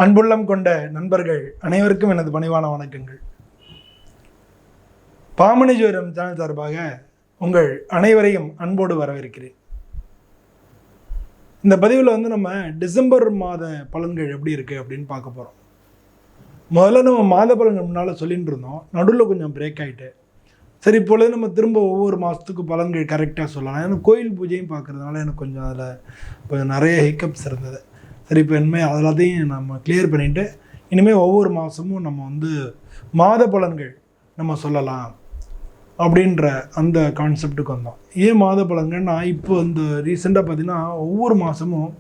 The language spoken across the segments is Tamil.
அன்புள்ளம் கொண்ட நண்பர்கள் அனைவருக்கும் எனது பணிவான வணக்கங்கள். பாமணி ஜோதிடம் சேனல் சார்பாக உங்கள் அனைவரையும் அன்போடு வரவேற்கிறேன். இந்த பதிவில் நம்ம டிசம்பர் மாத பலன்கள் எப்படி இருக்குது அப்படின்னு பார்க்க போகிறோம். முதல்ல நம்ம மாத பலன்கள் முன்னால் சொல்லிட்டு இருந்தோம், நடுவில் கொஞ்சம் பிரேக் ஆகிட்டு. சரி, இப்பொழுது நம்ம திரும்ப ஒவ்வொரு மாதத்துக்கு பலன்கள் கரெக்டாக சொல்லலாம். எனக்கு கோயில் பூஜையும் பார்க்குறதுனால எனக்கு கொஞ்சம் அதில் கொஞ்சம் நிறைய ஹிக்கப்ஸ் இருந்தது. சரி, இப்போ இனிமேல் அதெல்லாத்தையும் நம்ம கிளியர் பண்ணிவிட்டு இனிமேல் ஒவ்வொரு மாதமும் நம்ம மாத பலன்கள் நம்ம சொல்லலாம் அப்படின்ற அந்த கான்செப்டுக்கு வந்தோம். ஏன் மாத பலன்கள்னா, இப்போ ரீசெண்டாக பார்த்திங்கன்னா ஒவ்வொரு மாதமும்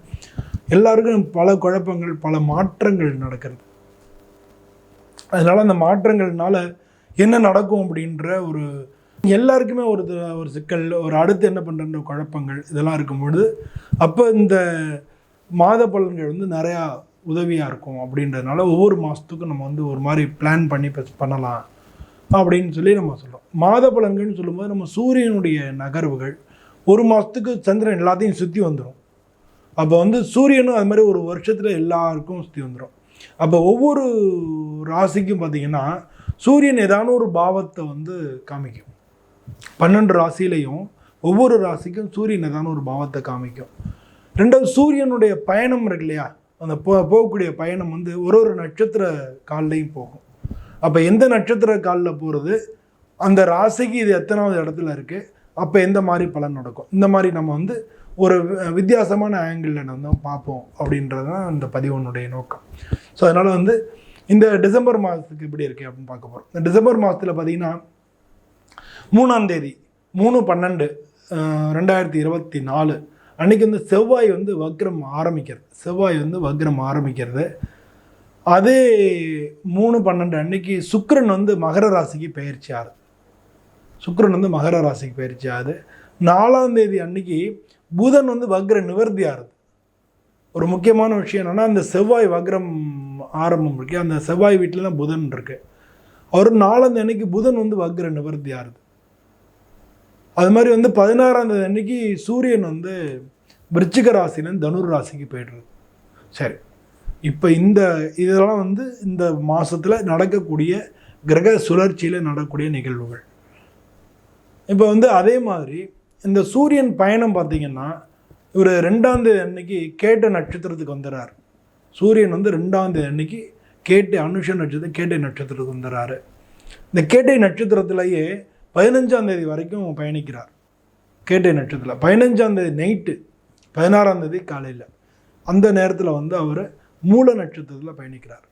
எல்லாருக்கும் பல குழப்பங்கள், பல மாற்றங்கள் நடக்கிறது. அதனால் அந்த மாற்றங்கள்னால என்ன நடக்கும் அப்படின்ற ஒரு எல்லாருக்குமே ஒரு சிக்கல், ஒரு அடுத்து என்ன பண்ணுற குழப்பங்கள் இதெல்லாம் இருக்கும்பொழுது அப்போ இந்த மாத பலன்கள் நிறையா உதவியாக இருக்கும். அப்படின்றதுனால ஒவ்வொரு மாதத்துக்கும் நம்ம ஒரு மாதிரி பிளான் பண்ணி பண்ணலாம் அப்படின்னு சொல்லி நம்ம சொல்கிறோம். மாத பலன்கள்னு சொல்லும்போது நம்ம சூரியனுடைய நகர்வுகள் ஒரு மாதத்துக்கு சந்திரன் எல்லாத்தையும் சுற்றி வந்துடும். அப்போ சூரியனும் அது மாதிரி ஒரு வருஷத்தில் எல்லாருக்கும் சுற்றி வந்துடும். அப்போ ஒவ்வொரு ராசிக்கும் பார்த்திங்கன்னா சூரியன் ஏதான ஒரு பாவத்தை காமிக்கும். 12 ராசியிலையும் ஒவ்வொரு ராசிக்கும் சூரியன் ஏதான ஒரு பாவத்தை காமிக்கும். ரெண்டாவது, சூரியனுடைய பயணம் இருக்கு இல்லையா, அந்த போகக்கூடிய பயணம் ஒரு நட்சத்திர கால்லையும் போகும். அப்போ எந்த நட்சத்திர காலில் போகிறது, அந்த ராசிக்கு இது எத்தனாவது இடத்துல இருக்குது, அப்போ எந்த மாதிரி பலன் நடக்கும், இந்த மாதிரி நம்ம ஒரு வித்தியாசமான ஆங்கிளில் நம்ம பார்ப்போம் அப்படின்றது தான் இந்த பதிவனுடைய நோக்கம். ஸோ அதனால் இந்த டிசம்பர் மாதத்துக்கு எப்படி இருக்குது அப்படின்னு பார்க்க போகிறோம். இந்த டிசம்பர் மாதத்தில் பார்த்திங்கன்னா 3ஆம் தேதி 3/12/2024 அன்றைக்கி செவ்வாய் வக்ரம் ஆரம்பிக்கிறது. வக்ரம் ஆரம்பிக்கிறது. அதே 3/12 அன்னைக்கு சுக்கிரன் மகர ராசிக்கு பயிற்சி ஆகுது. மகர ராசிக்கு பயிற்சி ஆகுது. 4ஆம் தேதி அன்னைக்கு புதன் வக்ர நிவர்த்தி ஆகுது. ஒரு முக்கியமான விஷயம் என்னென்னா, அந்த செவ்வாய் வக்ரம் ஆரம்பம் இருக்கு, அந்த செவ்வாய் வீட்டில் தான் புதன் இருக்கு. அவர் 4ஆம் தேதி அன்னைக்கு புதன் வக்ர நிவர்த்தி ஆகுது. அது மாதிரி 16ஆம் தேதி அன்னைக்கு சூரியன் விருச்சிக ராசியிலேருந்து தனுர் ராசிக்கு போய்டுறது. சரி, இப்போ இதெல்லாம் இந்த மாதத்தில் நடக்கக்கூடிய கிரக சுழற்சியில் நடக்கக்கூடிய நிகழ்வுகள். இப்போ அதே மாதிரி இந்த சூரியன் பயணம் பார்த்திங்கன்னா இவர் 2ஆம் தேதி அன்னைக்கு கேட்ட நட்சத்திரத்துக்கு வந்துடுறார். சூரியன் 2ஆம் தேதி அன்னைக்கு கேட்டை அனுஷ நட்சத்திரம் கேட்டை நட்சத்திரத்துக்கு வந்துடுறாரு. இந்த கேட்டை நட்சத்திரத்திலேயே 15ஆம் தேதி வரைக்கும் பயணிக்கிறார். கேட்டை நட்சத்திரத்தில் 15ஆம் தேதி நைட்டு 16ஆம் தேதி காலையில் அந்த நேரத்தில் அவர் மூல நட்சத்திரத்தில் பயணிக்கிறார்.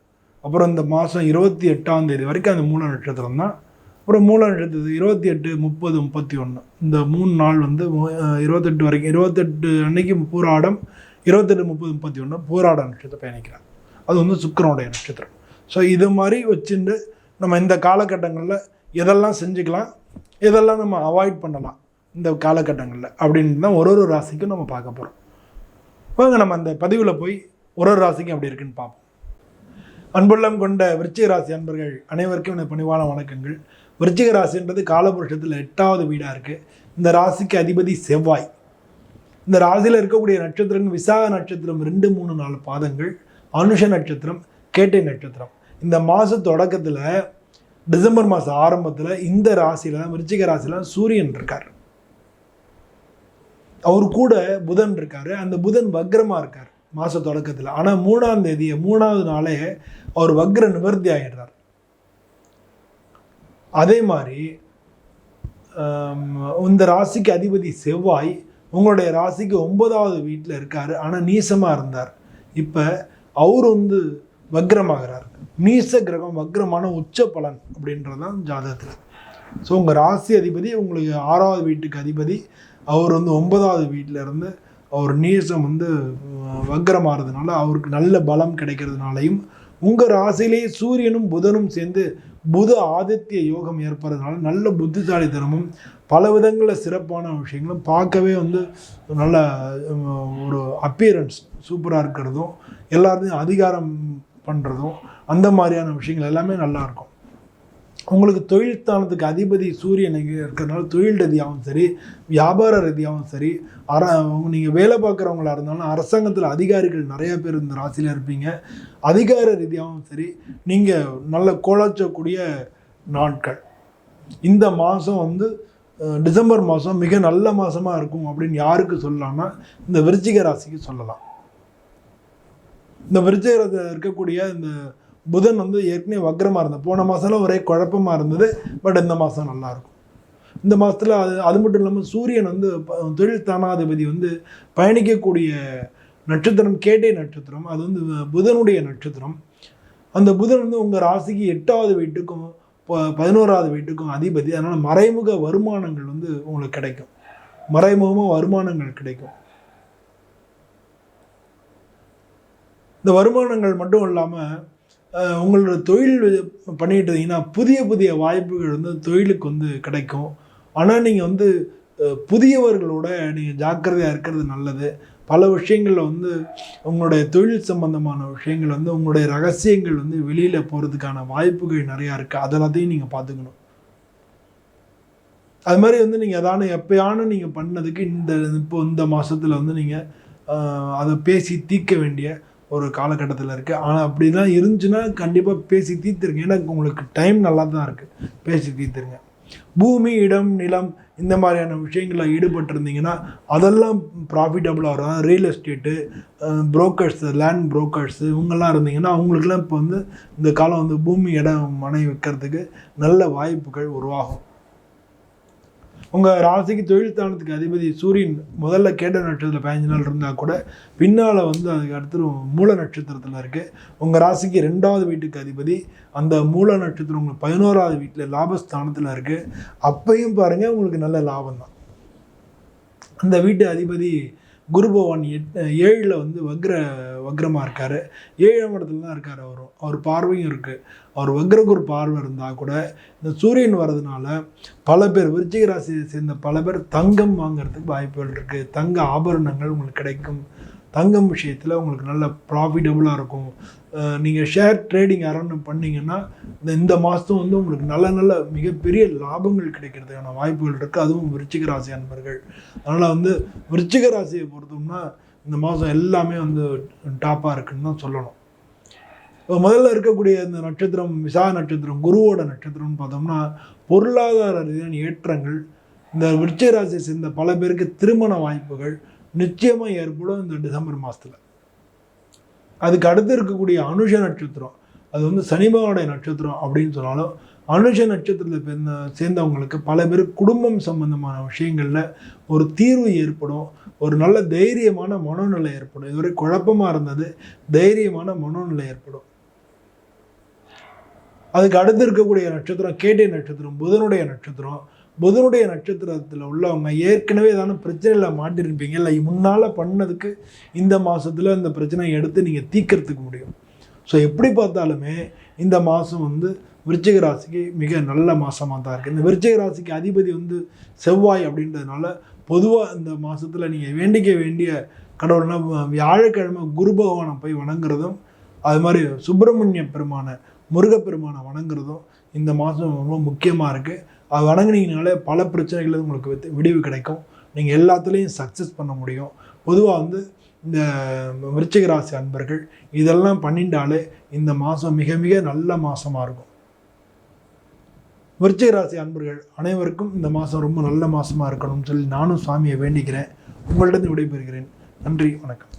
அப்புறம் இந்த மாதம் 28ஆம் தேதி வரைக்கும் அந்த மூல நட்சத்திரம் தான். அப்புறம் மூல நட்சத்திரம் 28, 30, 31 இந்த 3 நாள் 28 வரைக்கும், 28 அன்னைக்கு பூராடம், 28, 30, 31 பூராட நட்சத்திரம் பயணிக்கிறார். அது சுக்கிரனுடைய நட்சத்திரம். ஸோ இது மாதிரி வச்சுட்டு நம்ம இந்த காலகட்டங்களில் எதெல்லாம் செஞ்சுக்கலாம், எதெல்லாம் நம்ம அவாய்ட் பண்ணலாம் இந்த காலகட்டங்களில் அப்படின்னு தான் ஒரு ராசிக்கும் நம்ம பார்க்க போகிறோம். வாங்க நம்ம அந்த பதிவில் போய் ஒரு ராசிக்கும் அப்படி இருக்குன்னு பார்ப்போம். அன்புள்ளம் கொண்ட விருச்சிக ராசி அன்பர்கள் அனைவருக்கும் எனக்கு பணிவான வணக்கங்கள். விருச்சிக ராசின்றது காலபுருஷத்தில் 8வது வீடாக இருக்குது. இந்த ராசிக்கு அதிபதி செவ்வாய். இந்த ராசியில் இருக்கக்கூடிய நட்சத்திரங்கள் விசாக நட்சத்திரம் 2, 3, 4 பாதங்கள், அனுஷ நட்சத்திரம், கேட்டை நட்சத்திரம். இந்த மாத தொடக்கத்தில் டிசம்பர் மாதம் ஆரம்பத்தில் இந்த ராசியில் தான், விருச்சிக ராசியில் தான் சூரியன் இருக்கார். அவர் கூட புதன் இருக்கார். அந்த புதன் வக்ரமாக இருக்கார் மாத தொடக்கத்தில். ஆனால் 3ஆம் தேதி 3வது நாளே அவர் வக்ர நிவர்த்தி ஆகிடுறார். அதே மாதிரி இந்த ராசிக்கு அதிபதி செவ்வாய் உங்களுடைய ராசிக்கு 9வது வீட்டில் இருக்கார். ஆனால் நீசமாக இருந்தார். இப்போ அவர் வக்ரமாகிறார். நீச கிரகம் வக்ரமான உச்ச பலன் அப்படின்றது தான் ஜாதகத்தில். ஸோ உங்கள் ராசி அதிபதி உங்களுக்கு 6வது வீட்டுக்கு அதிபதி, அவர் 9வது வீட்டில் இருந்து அவர் நீசம் வக்ரமாகிறதுனால அவருக்கு நல்ல பலம் கிடைக்கிறதுனாலையும், உங்கள் ராசியிலேயே சூரியனும் புதனும் சேர்ந்து புத ஆதித்ய யோகம் ஏற்படுறதுனால நல்ல புத்திசாலித்தனமும் பல விதங்களில் சிறப்பான விஷயங்களும் பார்க்கவே நல்ல ஒரு அப்பியரன்ஸ் சூப்பராக இருக்கிறதும், எல்லாத்தையும் அதிகாரம் பண்ணுறதும், அந்த மாதிரியான விஷயங்கள் எல்லாமே நல்லாயிருக்கும். உங்களுக்கு தொழில் ஸ்தானத்துக்கு அதிபதி சூரியன் இருக்கிறதுனால தொழில் ரீதியாகவும் சரி, வியாபார ரீதியாகவும் சரி, நீங்கள் வேலை பார்க்குறவங்களா இருந்தாலும் அரசாங்கத்தில் அதிகாரிகள் நிறையா பேர் இந்த ராசியில் இருப்பீங்க. அதிகார ரீதியாகவும் சரி, நீங்கள் நல்ல கோலாச்சக்கூடிய நாட்கள். இந்த மாதம் வந்து டிசம்பர் மாதம் மிக நல்ல மாதமாக இருக்கும் அப்படின்னு யாருக்கு சொல்லலாம்னா இந்த விருச்சிக ராசிக்கு சொல்லலாம். இந்த விருச்சிக ராசியில் இருக்கக்கூடிய இந்த புதன் வந்து ஏற்கனவே வக்ரமாக இருந்தது. போன மாதம்லாம் ஒரே குழப்பமாக இருந்தது. பட் இந்த மாதம் நல்லாயிருக்கும். இந்த மாதத்தில் அது மட்டும் இல்லாமல் சூரியன் வந்து தொழில் ஸ்தானாதிபதி வந்து பயணிக்கக்கூடிய நட்சத்திரம் கேட்டை நட்சத்திரம். அது வந்து புதனுடைய நட்சத்திரம். அந்த புதன் வந்து உங்கள் ராசிக்கு 8வது வீட்டுக்கும் 11வது வீட்டுக்கும் அதிபதி. அதனால் மறைமுக வருமானங்கள் வந்து உங்களுக்கு கிடைக்கும். மறைமுகமாக வருமானங்கள் கிடைக்கும். இந்த வருமானங்கள் மட்டும் இல்லாமல் உங்களோட தொழில் பண்ணிகிட்டு இருந்தீங்கன்னா புதிய புதிய வாய்ப்புகள் வந்து தொழிலுக்கு வந்து கிடைக்கும். ஆனால் நீங்கள் வந்து புதியவர்களோட நீங்கள் ஜாக்கிரதையாக இருக்கிறது நல்லது. பல விஷயங்களில் வந்து உங்களுடைய தொழில் சம்பந்தமான விஷயங்கள் வந்து உங்களுடைய ரகசியங்கள் வந்து வெளியில் போகிறதுக்கான வாய்ப்புகள் நிறையா இருக்குது. அதெல்லாத்தையும் நீங்கள் பார்த்துக்கணும். அது மாதிரி வந்து நீங்கள் எதானு எப்பயானு நீங்கள் பண்ணதுக்கு இந்த மாதத்தில் வந்து நீங்கள் அதை பேசி தீர்க்க வேண்டிய ஒரு காலகட்டத்தில் இருக்குது. ஆனால் அப்படி தான் இருந்துச்சுன்னா கண்டிப்பாக பேசி தீர்த்துருங்க. ஏன்னா உங்களுக்கு டைம் நல்லா தான் இருக்குது. பேசி தீர்த்துருங்க. பூமி, இடம், நிலம் இந்த மாதிரியான விஷயங்களில் ஈடுபட்டிருந்தீங்கன்னா அதெல்லாம் ப்ராஃபிட்டபுளாக வரும். Real estate, brokers, land brokers இவங்கெல்லாம் இருந்தீங்கன்னா அவங்களுக்குலாம் இப்போ வந்து இந்த காலம் வந்து பூமி, இடம், மனை விற்கிறதுக்கு நல்ல வாய்ப்புகள் உருவாகும். உங்கள் ராசிக்கு தொழில் ஸ்தானத்துக்கு அதிபதி சூரியன் முதல்ல கேட்ட நட்சத்திரத்தில் 15 நாள் இருந்தால் கூட பின்னால் வந்து அதுக்கு அடுத்து மூல நட்சத்திரத்தில் இருக்குது. உங்கள் ராசிக்கு 2வது வீட்டுக்கு அதிபதி அந்த மூல நட்சத்திரம் உங்களுக்கு 11வது வீட்டில் லாபஸ்தானத்தில் இருக்குது. அப்பையும் பாருங்கள் உங்களுக்கு நல்ல லாபம் தான். அந்த வீட்டு அதிபதி குரு பகவான் 7ல் வந்து வக்ரமாக இருக்கார். 7ஆம் இடத்துல தான் இருக்கார். அவர் பார்வையும் இருக்குது. அவர் வக்ரகுரு பார்வை இருந்தால் கூட இந்த சூரியன் வர்றதுனால பல பேர் விருச்சிக ராசியை சேர்ந்த பல பேர் தங்கம் வாங்கிறதுக்கு வாய்ப்புகள் இருக்குது. தங்க ஆபரணங்கள் உங்களுக்கு கிடைக்கும். தங்கம் விஷயத்தில் உங்களுக்கு நல்ல ப்ராஃபிட்டபுளாக இருக்கும். நீங்கள் ஷேர் ட்ரேடிங் யாராவது பண்ணிங்கன்னா இந்த மாதம் வந்து உங்களுக்கு நல்ல மிகப்பெரிய லாபங்கள் கிடைக்கிறதுக்கான வாய்ப்புகள் இருக்குது. அதுவும் விருச்சிக ராசி அன்பர்கள். அதனால் வந்து விருச்சிக ராசியை பொறுத்தோம்னா இந்த மாதம் எல்லாமே வந்து டாப்பாக இருக்குன்னு தான் சொல்லணும். இப்போ முதல்ல இருக்கக்கூடிய இந்த நட்சத்திரம் விசாக நட்சத்திரம், குருவோட நட்சத்திரம்னு பார்த்தோம்னா பொருளாதார ரீதியான ஏற்றங்கள், இந்த விருச்சிக ராசியை சேர்ந்த பல பேருக்கு திருமண வாய்ப்புகள் நிச்சயமாக ஏற்படும் இந்த டிசம்பர் மாதத்தில். அதுக்கு அடுத்து இருக்கக்கூடிய அனுஷ நட்சத்திரம், அது வந்து சனிபகவானுடைய நட்சத்திரம் அப்படின்னு சொன்னாலும் அனுஷ நட்சத்திரத்தில் சேர்ந்தவங்களுக்கு பல பேர் குடும்பம் சம்பந்தமான விஷயங்களில் ஒரு தீர்வு ஏற்படும். ஒரு நல்ல தைரியமான மனோநிலை ஏற்படும். இதுவரை குழப்பமாக இருந்தது, தைரியமான மனோநிலை ஏற்படும். அதுக்கு அடுத்து இருக்கக்கூடிய நட்சத்திரம் கேட்டை நட்சத்திரம், புதனுடைய நட்சத்திரம். புதனுடைய நட்சத்திரத்தில் உள்ளவங்க ஏற்கனவே ஏதாவது பிரச்சனையில் மாட்டிருப்பீங்க. இல்லை முன்னால் பண்ணதுக்கு இந்த மாதத்தில் இந்த பிரச்சனையை எடுத்து நீங்கள் தீர்க்கறதுக்கு முடியும். ஸோ எப்படி பார்த்தாலுமே இந்த மாதம் வந்து விருச்சிக ராசிக்கு மிக நல்ல மாதமாக தான் இருக்குது. இந்த விருச்சிக ராசிக்கு அதிபதி வந்து செவ்வாய் அப்படின்றதுனால பொதுவாக இந்த மாதத்தில் நீங்கள் வேண்டிக்க வேண்டிய கடவுள்னா வியாழக்கிழமை குரு பகவானை போய் வணங்குறதும், அது மாதிரி சுப்பிரமணிய பெருமானை, முருகப்பெருமானை வணங்குறதும் இந்த மாதம் ரொம்ப முக்கியமாக இருக்குது. அது வணங்குனீங்கனாலே பல பிரச்சனைகள் உங்களுக்கு விடிவு கிடைக்கும். நீங்கள் எல்லாத்துலேயும் சக்ஸஸ் பண்ண முடியும். பொதுவாக வந்து இந்த விருச்சிக ராசி அன்பர்கள் இதெல்லாம் பண்ணிட்டாலே இந்த மாதம் மிக மிக நல்ல மாதமாக இருக்கும். விருச்சிக ராசி அன்பர்கள் அனைவருக்கும் இந்த மாதம் ரொம்ப நல்ல மாதமாக இருக்கணும்னு சொல்லி நானும் சுவாமியை வேண்டிக்கிறேன். உங்களிடம் விடைபெறுகிறேன். நன்றி, வணக்கம்.